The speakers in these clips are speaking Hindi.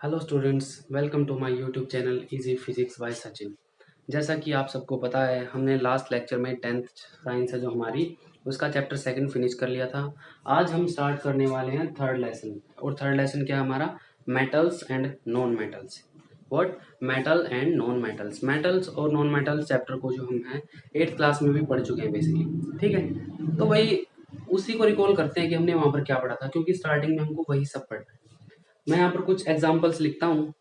Hello students, welcome to my YouTube channel easy physics by Sachin. जैसा कि आप सबको पता है, हमने लास्ट लेक्चर में 10th साइंस है जो हमारी, उसका चैप्टर सेकंड फिनिश कर लिया था। आज हम स्टार्ट करने वाले हैं थर्ड लेसन। और थर्ड लेसन क्या है हमारा? Metals and non metals. What? Metal and non metals. Metals और नॉन मेटल्स चैप्टर को जो हम हैं 8th क्लास में भी पढ़ चुके हैं बेसिकली। ठीक है, तो वही उसी को रिकॉल करते हैं कि हमने वहाँ पर क्या पढ़ा था, क्योंकि स्टार्टिंग में हमको वही सब पढ़ना है। मैं यहाँ पर कुछ एग्जाम्पल्स लिखता हूँ,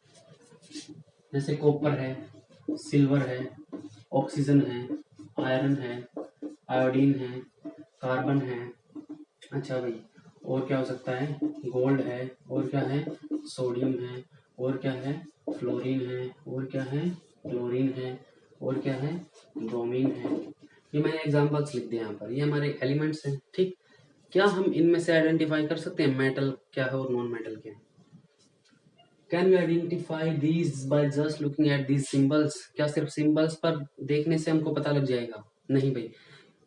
जैसे कॉपर है, सिल्वर है, ऑक्सीजन है, आयरन है, आयोडीन है, कार्बन है। अच्छा भाई, और क्या हो सकता है? गोल्ड है, और क्या है? सोडियम है, और क्या है? फ्लोरीन है, और क्या है? क्लोरीन है, और क्या है? ब्रोमीन है। ये मैंने एग्जाम्पल्स लिख दिए यहाँ पर, ये हमारे एलिमेंट्स हैं। ठीक, क्या हम इनमें से आइडेंटिफाई कर सकते हैं मेटल क्या है और नॉन मेटल क्या है? Can we identify these by just looking at these symbols? क्या सिर्फ सिंबल्स पर देखने से हमको पता लग जाएगा? नहीं भाई।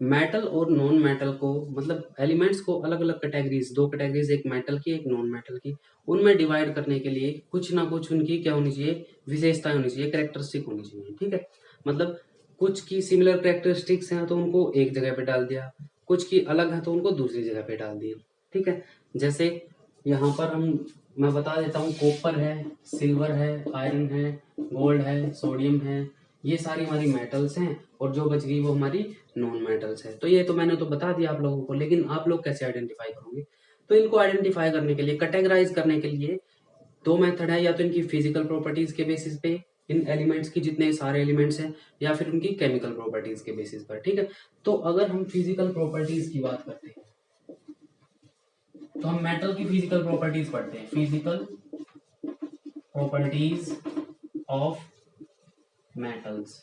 मेटल और नॉन मेटल को, मतलब एलिमेंट्स को अलग अलग कैटेगरीज, दो कैटेगरीज, एक मेटल की एक नॉन मेटल की, उनमें डिवाइड करने के लिए कुछ ना कुछ उनकी क्या होनी चाहिए? विशेषताएं होनी चाहिए, कैरेक्टरिस्टिक होनी चाहिए। ठीक है, मतलब कुछ की सिमिलर कैरेक्टरिस्टिक्स हैं तो उनको एक जगह पे डाल दिया, कुछ की अलग है तो उनको दूसरी जगह पे डाल दिया। ठीक है, जैसे यहाँ पर मैं बता देता हूँ, कॉपर है, सिल्वर है, आयरन है, गोल्ड है, सोडियम है, ये सारी हमारी मेटल्स हैं, और जो बच गई वो हमारी नॉन मेटल्स है। तो ये तो मैंने तो बता दिया आप लोगों को, लेकिन आप लोग कैसे आइडेंटिफाई करोगे? तो इनको आइडेंटिफाई करने के लिए, कैटेगराइज करने के लिए दो मेथड है, या तो इनकी फिजिकल प्रॉपर्टीज के बेसिस पे, इन एलिमेंट्स की जितने सारे एलिमेंट्स हैं, या फिर उनकी केमिकल प्रॉपर्टीज के बेसिस पर। ठीक है, तो अगर हम फिजिकल प्रॉपर्टीज की बात करते हैं तो हम मेटल की फिजिकल प्रॉपर्टीज पढ़ते हैं। Physical properties of metals.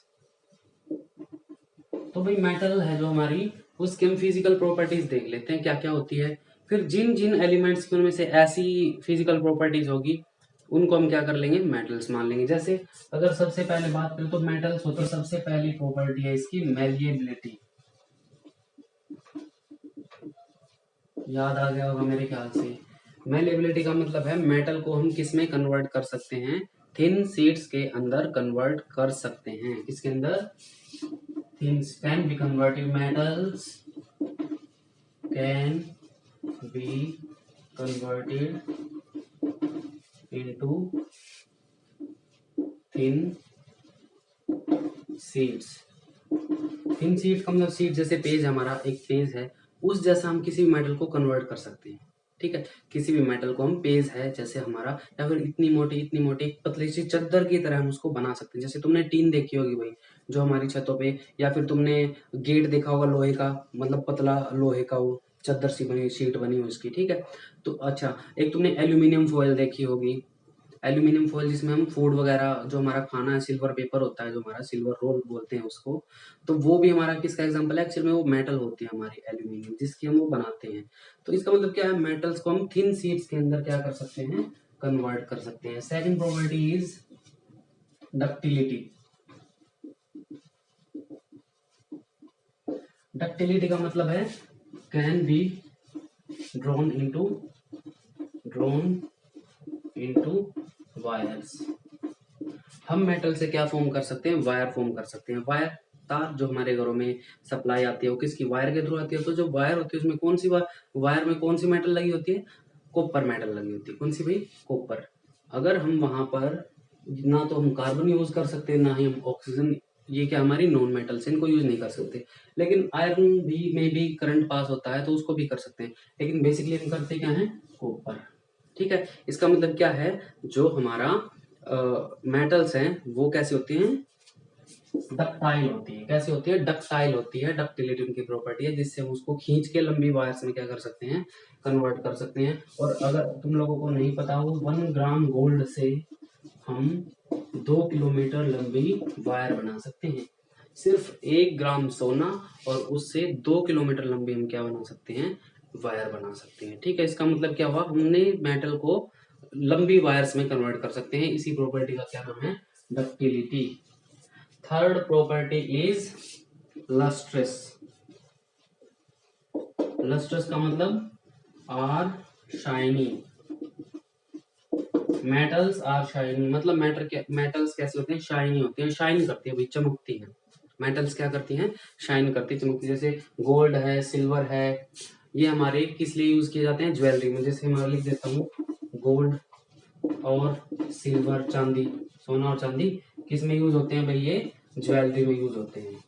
तो भाई मेटल है जो हमारी, उसकी हम फिजिकल प्रॉपर्टीज देख लेते हैं क्या क्या होती है। फिर जिन जिन एलिमेंट्स की उनमें से ऐसी फिजिकल प्रॉपर्टीज होगी, उनको हम क्या कर लेंगे? मेटल्स मान लेंगे। जैसे अगर सबसे पहले बात करें तो मेटल्स हो, तो सबसे पहली प्रॉपर्टी है इसकी मेलिएबिलिटी। याद आ गया होगा मेरे ख्याल से। मेलिएबिलिटी का मतलब है मेटल को हम किस में कन्वर्ट कर सकते हैं? थिन शीट्स के अंदर कन्वर्ट कर सकते हैं। किसके अंदर? Thin can be converted, metals can be converted into thin sheets। Thin sheet का मतलब, शीट जैसे पेज, हमारा एक पेज है, उस जैसा हम किसी भी मेटल को कन्वर्ट कर सकते हैं। ठीक है, किसी भी मेटल को हम, पेज है जैसे हमारा, या फिर इतनी मोटी पतली सी चादर की तरह हम उसको बना सकते हैं। जैसे तुमने टीन देखी होगी भाई, जो हमारी छतों पे, या फिर तुमने गेट देखा होगा लोहे का, मतलब पतला लोहे का, वो चादर सी बनी, शीट बनी हुई उसकी। ठीक है, तो अच्छा, एक तुमने एल्यूमिनियम फॉयल देखी होगी, एल्यूमिनियम फॉयल जिसमें हम फूड वगैरह, जो हमारा खाना है, सिल्वर पेपर होता है जो हमारा, सिल्वर रोल बोलते हैं उसको, तो वो भी हमारा किसका एग्जांपल है? एक्चुअल में वो मेटल होती है हमारी एल्यूमिनियम, जिसकी हम वो बनाते हैं। तो इसका मतलब क्या है? मेटल्स को हम थिन शीट्स के अंदर क्या कर सकते हैं? कन्वर्ट कर सकते हैं। Second property is ductility. Ductility का मतलब है can be drawn into drawn into wires. हम मेटल से क्या फॉर्म कर सकते हैं? वायर फॉर्म कर सकते हैं। वायर, तार, जो हमारे घरों में सप्लाई आती है वो किसकी? वायर के थ्रू आती है। तो जो वायर होती है उसमें कौन सी वायर में कौन सी मेटल लगी होती है? कॉपर मेटल लगी होती है। कौन सी भाई? कॉपर। अगर हम वहां पर ना तो हम कार्बन यूज कर सकते, ना ही हम ऑक्सीजन, ये क्या हमारी नॉन मेटल्स, इनको यूज नहीं कर सकते। लेकिन आयरन भी में भी करंट पास होता है तो उसको भी कर सकते हैं, लेकिन बेसिकली हम करते क्या है? कॉपर। ठीक है, इसका मतलब क्या है? जो हमारा मेटल्स हैं वो कैसे होती हैं? डक्टाइल होती है। कैसे होती है? डक्टाइल होती है। डक्टिलिटी उनकी प्रॉपर्टी है, जिससे हम उसको खींच के लंबी वायर्स में क्या कर सकते हैं? कन्वर्ट कर सकते हैं। और अगर तुम लोगों को नहीं पता हो, 1 ग्राम गोल्ड से हम 2 किलोमीटर लंबी वायर बना सकते हैं। सिर्फ 1 ग्राम सोना, और उससे 2 किलोमीटर लंबी हम क्या बना सकते हैं? वायर बना सकते हैं। ठीक है, इसका मतलब क्या हुआ? हमने मेटल को लंबी वायर्स में कन्वर्ट कर सकते हैं। इसी प्रॉपर्टी का क्या नाम है? Ductility. Third property is lustrous. Lustrous का मतलब are shiny, metals are shiny, मतलब मेटल्स कैसे होते हैं, शाइनी होते हैं, शाइन करती है भाई, चमकती है। मेटल्स क्या करती हैं, शाइन करती, चमकती। जैसे गोल्ड है, सिल्वर है, ये हमारे किस लिए यूज किए जाते हैं, ज्वेलरी में। जैसे मैं लिख देता हूँ गोल्ड और सिल्वर, चांदी, सोना और चांदी किस में यूज होते हैं भाई, ये ज्वेलरी में यूज होते हैं।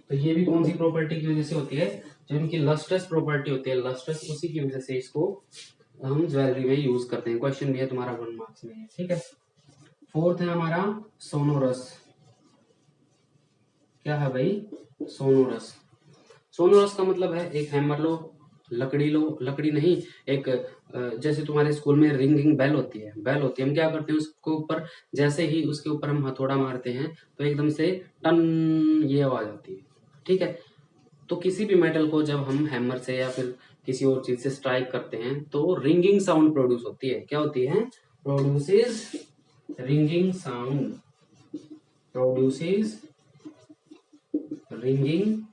तो ये भी कौन सी प्रॉपर्टी की वजह से होती है, जो इनकी लस्ट्रस प्रॉपर्टी होती है, लस्ट्रस, उसी की वजह से इसको हम ज्वेलरी में यूज करते हैं। क्वेश्चन भी है तुम्हारा 1 मार्क्स में, ठीक है। फोर्थ है हमारा सोनोरस। क्या है भाई, सोनोरस। सोनोरस का मतलब है एक हैमर लो, लकड़ी लो, लकड़ी नहीं, एक जैसे तुम्हारे स्कूल में रिंगिंग बेल होती है, बेल होती है, हम क्या करते हैं उसके ऊपर, जैसे ही उसके ऊपर हम हथौड़ा मारते हैं तो एकदम से टन ये आवाज आती है, ठीक है। तो किसी भी मेटल को जब हम हैमर से या फिर किसी और चीज से स्ट्राइक करते हैं तो रिंगिंग साउंड प्रोड्यूस होती है। क्या होती है, produces ringing sound, produces ringing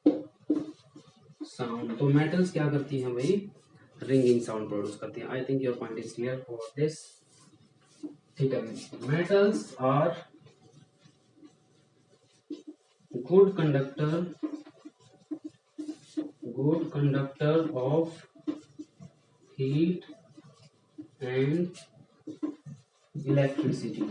sound. तो मेटल्स क्या करती हैं भाई, रिंगिंग साउंड प्रोड्यूस करती हैं। I think your point is clear for this, ठीक है। Metals are good conductor of heat and electricity.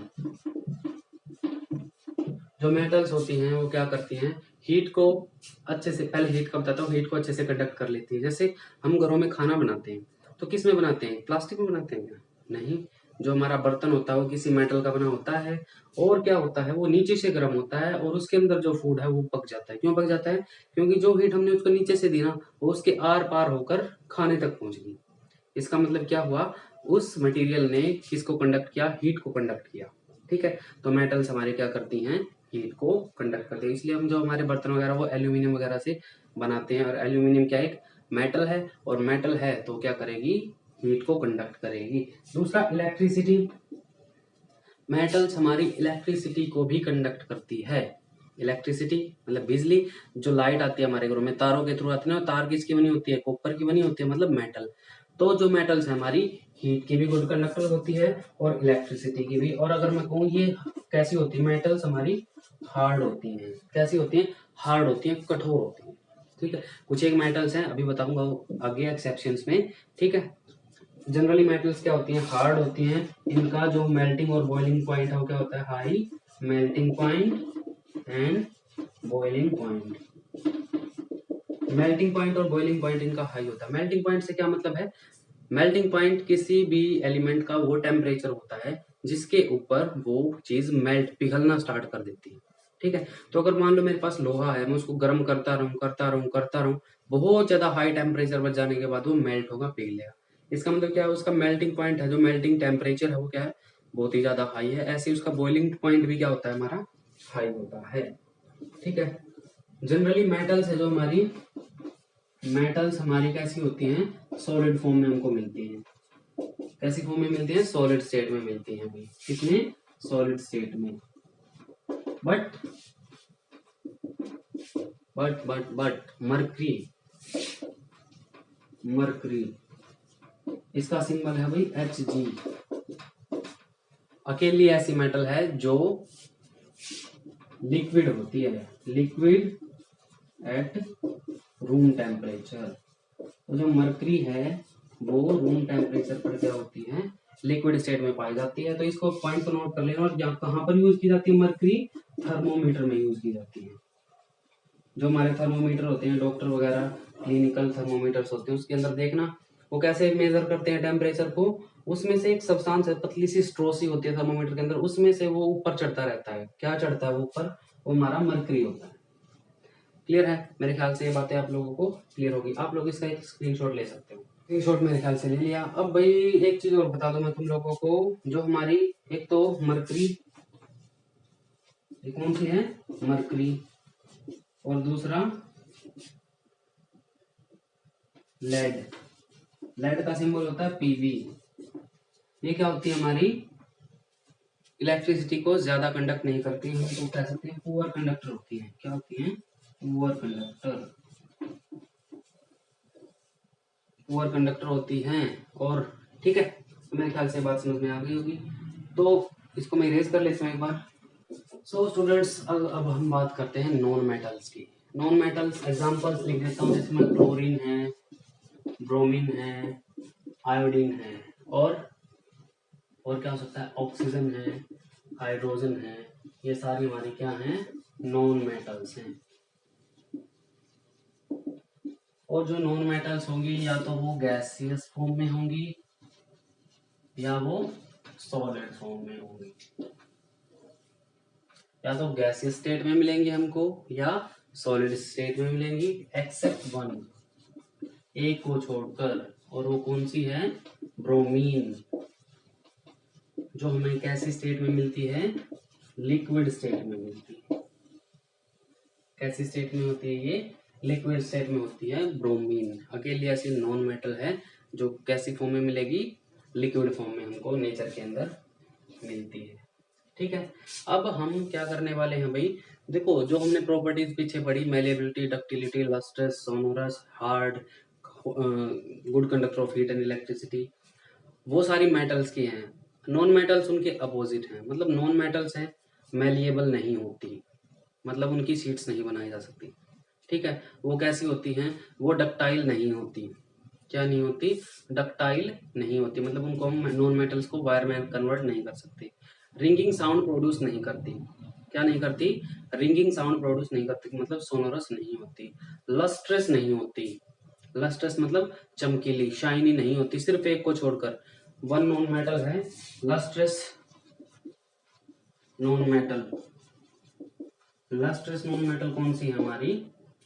जो मेटल्स होती हैं वो क्या करती हैं, हीट को अच्छे से, पहले हीट का बताता हूँ, हीट को अच्छे से कंडक्ट कर लेती है। जैसे हम घरों में खाना बनाते हैं तो किस में बनाते हैं, प्लास्टिक में बनाते हैं क्या, नहीं। जो हमारा बर्तन होता है वो किसी मेटल का बना होता है, और क्या होता है, वो नीचे से गर्म होता है और उसके अंदर जो फूड है वो पक जाता है। क्यों पक जाता है, क्योंकि जो हीट हमने उसको नीचे से दी ना, वो उसके आर पार होकर खाने तक पहुंच गई। इसका मतलब क्या हुआ, उस मटेरियल ने किसको कंडक्ट किया, हीट को कंडक्ट किया, ठीक है। तो मेटल्स हमारे क्या करती हैं, हीट को कंडक्ट करते हैं। इसलिए हम जो हमारे बर्तन वगैरह वो एल्यूमिनियम वगैरह से बनाते हैं, और एल्यूमिनियम क्या एक मेटल है, और मेटल है तो क्या करेगी, हीट को कंडक्ट करेगी। दूसरा इलेक्ट्रिसिटी, मेटल्स हमारी इलेक्ट्रिसिटी को भी कंडक्ट करती है। इलेक्ट्रिसिटी मतलब बिजली, जो लाइट आती है हमारे घरों में तारों के थ्रू आती है ना, तार किसकी बनी होती है, कॉपर की बनी होती है, मतलब मेटल। तो जो मेटल्स है हमारी हीट की भी गुड कंडक्टर होती है और इलेक्ट्रिसिटी की भी। और अगर मैं कहूँ ये कैसी होती है, मेटल्स हमारी हार्ड होती हैं। कैसी होती हैं, हार्ड होती हैं, कठोर होती हैं, ठीक है। कुछ एक मेटल्स हैं, अभी बताऊंगा आगे एक्सेप्शंस में, ठीक है। जनरली मेटल्स क्या होती हैं, हार्ड होती हैं। इनका जो मेल्टिंग और बॉइलिंग पॉइंट है वो क्या होता है, high melting point and boiling point. Melting point और बॉइलिंग पॉइंट इनका हाई होता है। मेल्टिंग पॉइंट से क्या मतलब है, मेल्टिंग पॉइंट किसी भी एलिमेंट का वो टेम्परेचर होता है जिसके ऊपर वो चीज मेल्ट, पिघलना स्टार्ट कर देती है, ठीक है। तो अगर मान लो मेरे पास लोहा है, मैं उसको गर्म करता रहूं, बहुत ज्यादा हाई टेम्परेचर पर जाने के बाद वो मेल्ट होगा, पिघलेगा। इसका मतलब क्या है, उसका मेल्टिंग पॉइंट है, जो मेल्टिंग टेम्परेचर है वो क्या है, बहुत ही ज्यादा हाई है। ऐसे उसका बॉइलिंग पॉइंट भी क्या होता है, हमारा हाई होता है, ठीक है। जनरली मेटल्स है जो हमारी, मेटल्स हमारी कैसी होती हैं, सॉलिड फॉर्म में हमको मिलती हैं। कैसी फॉर्म में मिलती हैं, सॉलिड स्टेट में मिलती हैं भाई, कितने, सॉलिड स्टेट में। बट मर्क्री, मर्क्री इसका सिंबल है भाई Hg। अकेली ऐसी मेटल है जो लिक्विड होती है, लिक्विड एट रूम टेम्परेचर। तो जो मर्करी है वो रूम टेम्परेचर पर क्या होती है, लिक्विड स्टेट में पाई जाती है। तो इसको पॉइंट को नोट कर लेना। और कहाँ पर यूज की जाती है मर्करी, थर्मोमीटर में यूज की जाती है। जो हमारे थर्मोमीटर होते हैं, डॉक्टर वगैरह क्लिनिकल थर्मोमीटर्स होते हैं, उसके अंदर देखना वो कैसे मेजर करते हैं टेम्परेचर को। उसमें से एक सब्सटेंस है, पतली सी स्ट्रो सी होती है थर्मोमीटर के अंदर, उसमें से वो ऊपर चढ़ता रहता है। क्या चढ़ता है वो ऊपर, वो हमारा मर्करी होता है। क्लियर है, मेरे ख्याल से ये बातें आप लोगों को क्लियर होगी। आप लोग इसका एक स्क्रीनशॉट ले सकते हो। स्क्रीनशॉट मेरे ख्याल से ले लिया। अब भाई एक चीज और बता दूं मैं तुम लोगों को, जो हमारी एक तो मर्करी, कौन सी है, मर्करी, और दूसरा लेड। लेड का सिंबल होता है पीवी। ये क्या होती है, हमारी इलेक्ट्रिसिटी को ज्यादा कंडक्ट नहीं करती, हम तो कह सकते हैं पुअर कंडक्टर होती है। क्या होती है, पुअर कंडक्टर, पुअर कंडक्टर होती हैं। और ठीक है, मेरे ख्याल से बात समझ में आ गई होगी। तो इसको मैं इरेज कर लेता हूँ एक बार। सो स्टूडेंट्स, अब हम बात करते हैं नॉन मेटल्स की। नॉन मेटल्स एग्जांपल्स लिख देता हूँ, जिसमें क्लोरीन है, ब्रोमीन है, आयोडीन है, और क्या हो सकता है, ऑक्सीजन है, हाइड्रोजन है। ये सारी हमारी क्या हैं, नॉन मेटल्स हैं। और जो नॉन मेटल्स होंगी या तो वो गैसियस फॉर्म में होंगी या वो सॉलिड फॉर्म में होंगी। या तो गैसियस स्टेट में मिलेंगी हमको या सॉलिड स्टेट में मिलेंगी, एक्सेप्ट वन, एक को छोड़कर। और वो कौन सी है, ब्रोमीन, जो हमें कैसी स्टेट में मिलती है, लिक्विड स्टेट में मिलती है। कैसी स्टेट में होती है ये, लिक्विड स्टेट में होती है ब्रोमीन। अकेली ऐसी नॉन मेटल है जो कैसी फॉर्म में मिलेगी, लिक्विड फॉर्म में हमको नेचर के अंदर मिलती है। ठीक है, अब हम क्या करने वाले हैं भाई, देखो जो हमने प्रॉपर्टीज पीछे पढ़ी, malleability, ductility, lustrous, sonorous, hard, good conductor of heat and electricity, वो सारी मेटल्स की हैं। नॉन मेटल्स उनके अपोजिट हैं, मतलब नॉन मेटल्स हैं मेलिएबल नहीं होती, मतलब उनकी शीट्स नहीं बनाई जा सकती। ठीक है, वो कैसी होती हैं, वो डक्टाइल नहीं होती। क्या नहीं होती, डक्टाइल नहीं होती, मतलब उनको हम नॉन मेटल्स को वायर में कन्वर्ट नहीं कर सकते। रिंगिंग साउंड प्रोड्यूस नहीं करती। क्या नहीं करती, रिंगिंग साउंड प्रोड्यूस नहीं करती, मतलब सोनोरस नहीं होती। लस्ट्रस नहीं होती, लस्ट्रस मतलब चमकीली, शाइनी नहीं होती, सिर्फ एक को छोड़कर। वन नॉन मेटल है lustrous non metal. Lustrous non metal कौन सी है हमारी,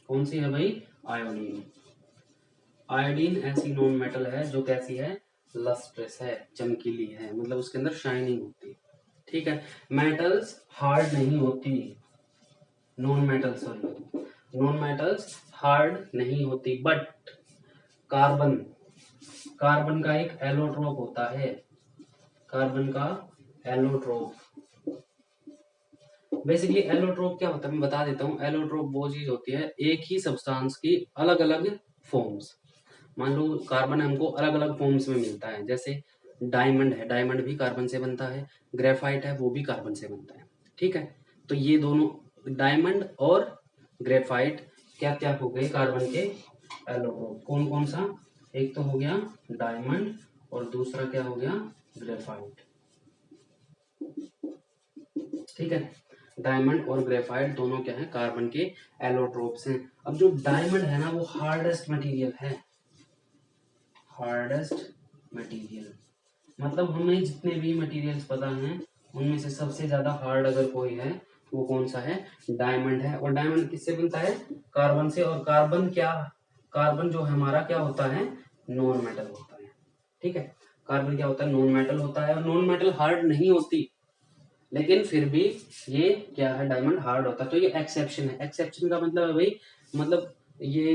कौन सी है भाई, आयोडीन। आयोडीन ऐसी नॉन मेटल है जो कैसी है, लस्ट्रस है, चमकीली है, मतलब उसके अंदर शाइनिंग होती है। ठीक है, मेटल्स हार्ड नहीं होती, non metals, sorry, non metals hard नहीं होती, बट कार्बन, कार्बन का एक एलोट्रोप होता है, कार्बन का एलोट्रोप। बेसिकली एलोट्रोप क्या होता है मैं बता देता हूँ। एलोट्रोप वो चीज होती है, एक ही सब्सटेंस की अलग अलग फॉर्म्स। मान लो कार्बन हमको अलग अलग फॉर्म्स में मिलता है, जैसे डायमंड है, डायमंड भी कार्बन से बनता है, ग्रेफाइट है वो भी कार्बन से बनता है। ठीक है, तो ये दोनों डायमंड और ग्रेफाइट क्या क्या हो गए, कार्बन के एलोट्रोप। कौन कौन सा, एक तो हो गया डायमंड और दूसरा क्या हो गया, ग्रेफाइट। ठीक है, डायमंड और ग्रेफाइट दोनों क्या है, कार्बन के एलोट्रोप्स हैं। अब जो डायमंड है ना वो हार्डेस्ट मटेरियल है, हार्डेस्ट मटेरियल, मतलब हमें जितने भी मटेरियल्स पता हैं उनमें से सबसे ज्यादा हार्ड अगर कोई है वो कौन सा है, डायमंड है। और डायमंड किससे बनता है, कार्बन से। और कार्बन क्या, कार्बन जो है हमारा क्या होता है, नॉन मेटल होता है। ठीक है, कार्बन क्या होता है, नॉन मेटल होता है। और नॉन मेटल हार्ड नहीं होती, लेकिन फिर भी ये क्या है, डायमंड हार्ड होता है। तो ये एक्सेप्शन है। एक्सेप्शन का मतलब है भाई, मतलब ये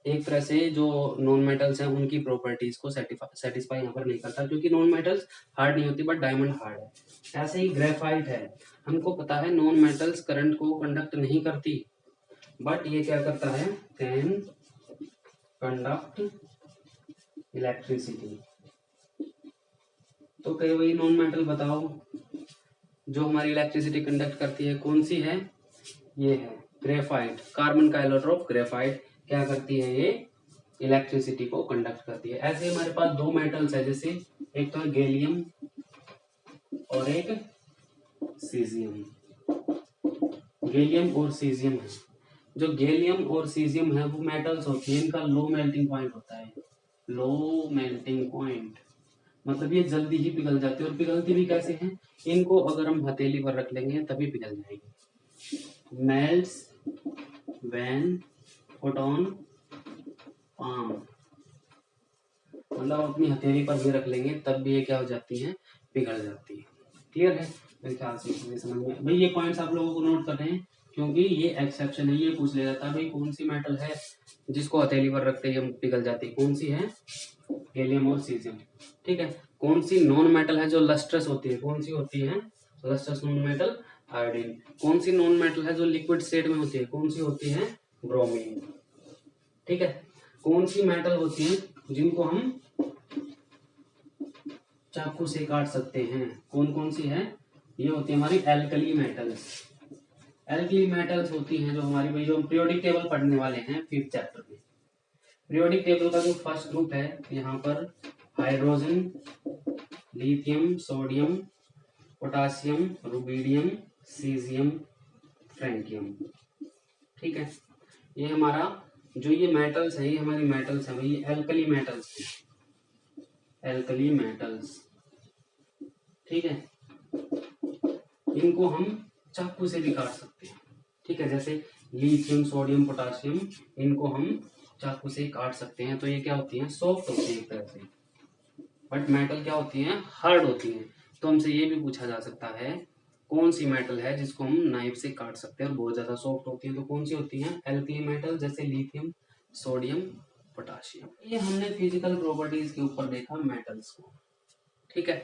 एक तरह से जो नॉन मेटल्स हैं उनकी प्रॉपर्टीज को सेटिस्फाई यहाँ पर नहीं करता, क्योंकि नॉन मेटल्स हार्ड नहीं होती बट डायमंड हार्ड है। ऐसे ही ग्रेफाइट है, हमको पता है नॉन मेटल्स करंट को कंडक्ट नहीं करती, बट ये क्या करता है, कैन कंडक्ट इलेक्ट्रिसिटी। तो कई वही नॉन मेटल बताओ जो हमारी इलेक्ट्रिसिटी कंडक्ट करती है, कौन सी है, ये है ग्रेफाइट। कार्बन का एलोट्रोप ग्रेफाइट क्या करती है, ये इलेक्ट्रिसिटी को कंडक्ट करती है। ऐसे हमारे पास दो मेटल्स है, जैसे एक तो है गैलियम और एक सीजियम। गैलियम और सीजियम है, जो गैलियम और सीजियम है वो मेटल्स होती है, इनका लो मेल्टिंग पॉइंट होता है, लो मेल्टिंग पॉइंट, मतलब ये जल्दी ही पिघल जाते हैं। और पिघलती भी कैसे हैं, इनको अगर हम हथेली पर रख लेंगे तभी पिघल जाएगी। Melts when put on palm, मतलब अपनी हथेली पर भी रख लेंगे तब भी ये क्या हो जाती है, पिघल जाती है। क्लियर है, मेरे ख्याल से समझ में भाई। ये पॉइंट्स आप लोगों को नोट कर रहे हैं क्योंकि ये एक्सेप्शन है। ये पूछ लिया जाता है भाई कौन सी मेटल है जिसको हथेली पर रखते ही हम पिघल जाती है, कौन सी है, गैलियम और सीजियम। ठीक है, कौन सी नॉन मेटल है जो लस्ट्रस होती है, कौन सी होती है, लस्ट्रस नॉन मेटल, आयोडीन। कौन सी नॉन मेटल है जो लिक्विड स्टेट में होती है, कौन सी होती है, ब्रोमीन। ठीक है, कौन सी मेटल होती है जिनको हम चाकू से काट सकते हैं। कौन कौन सी है? ये होती है हमारी एल्कली मेटल्स। एल्कली मेटल्स होती हैं जो हमारी भाई जो पीरियोडिक टेबल पढ़ने वाले हैं 5th चैप्टर में। पीरियोडिक टेबल का जो फर्स्ट ग्रुप है यहाँ पर hydrogen, lithium, sodium, potassium, rubidium, caesium, francium. ठीक है, ये हमारा जो ये मेटल्स है, ये हमारी मेटल्स है भाई, ये एल्कली मेटल्स है, एल्कली मेटल्स। ठीक है, इनको हम चाकू से भी काट सकते हैं। ठीक है, जैसे लिथियम, सोडियम, पोटासियम, इनको हम चाकू से काट सकते हैं। तो ये क्या होती हैं? सॉफ्ट होती है एक तरह से। बट मेटल क्या होती हैं? हार्ड होती हैं। तो हमसे ये भी पूछा जा सकता है कौन सी मेटल है जिसको हम नाइफ से काट सकते हैं और बहुत ज्यादा सॉफ्ट होती है? तो कौन सी होती है? एल्कली मेटल, जैसे लिथियम, सोडियम, पोटासियम। ये हमने फिजिकल प्रॉपर्टीज के ऊपर देखा मेटल्स को। ठीक है,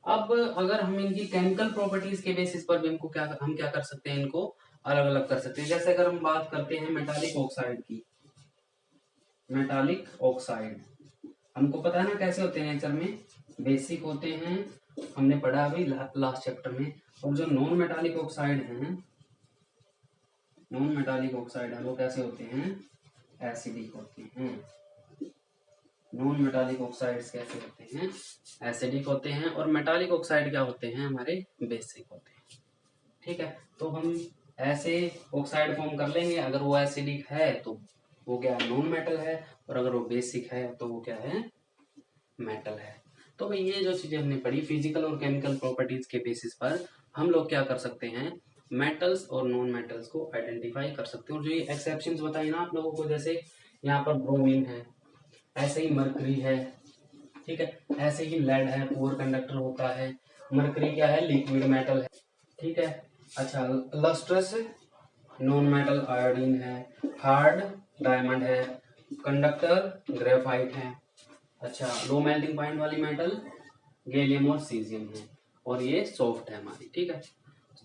अब अगर हम इनकी केमिकल प्रॉपर्टीज के बेसिस पर भी इनको हम क्या कर सकते हैं? इनको अलग अलग कर सकते हैं। जैसे अगर हम बात करते हैं मेटालिक ऑक्साइड की, मेटालिक ऑक्साइड हमको पता है ना कैसे होते हैं नेचर में? बेसिक होते हैं, हमने पढ़ा अभी लास्ट चैप्टर में। और जो नॉन मेटालिक ऑक्साइड हैं, नॉन मेटालिक ऑक्साइड है वो कैसे होते हैं? एसिडिक होते हैं। नॉन मेटालिक ऑक्साइड्स कैसे होते हैं? एसिडिक होते हैं। और मेटालिक ऑक्साइड क्या होते हैं? हमारे बेसिक होते हैं। ठीक है, तो हम ऐसे ऑक्साइड फॉर्म कर लेंगे। अगर वो एसिडिक है तो वो क्या है? नॉन मेटल है। और अगर वो बेसिक है तो वो क्या है? मेटल है। तो भाई ये जो चीजें हमने पढ़ी फिजिकल और केमिकल प्रॉपर्टीज के बेसिस पर हम लोग क्या कर सकते हैं? मेटल्स और नॉन मेटल्स को आइडेंटिफाई कर सकते हैं। और जो ये एक्सेप्शंस बताई ना आप लोगों को, जैसे यहाँ पर ब्रोमीन है, ऐसे ही मरकरी है। ठीक है, ऐसे ही लेड है, पुअर कंडक्टर होता है। मरकरी क्या है? लिक्विड मेटल है। ठीक है, अच्छा लस्ट्रस नॉन मेटल आयोडीन है। हार्ड डायमंड है। कंडक्टर ग्रेफाइट है। अच्छा लो मेल्टिंग पॉइंट वाली मेटल गैलियम और सीजियम है। और ये सॉफ्ट है हमारी। ठीक है,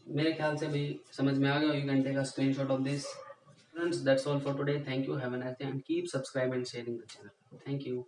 मेरे ख्याल से भाई समझ में आ गया। You can take a screenshot of this. Friends, that's all for today. Thank you, have a nice day and keep subscribe and sharing the channel. Thank you.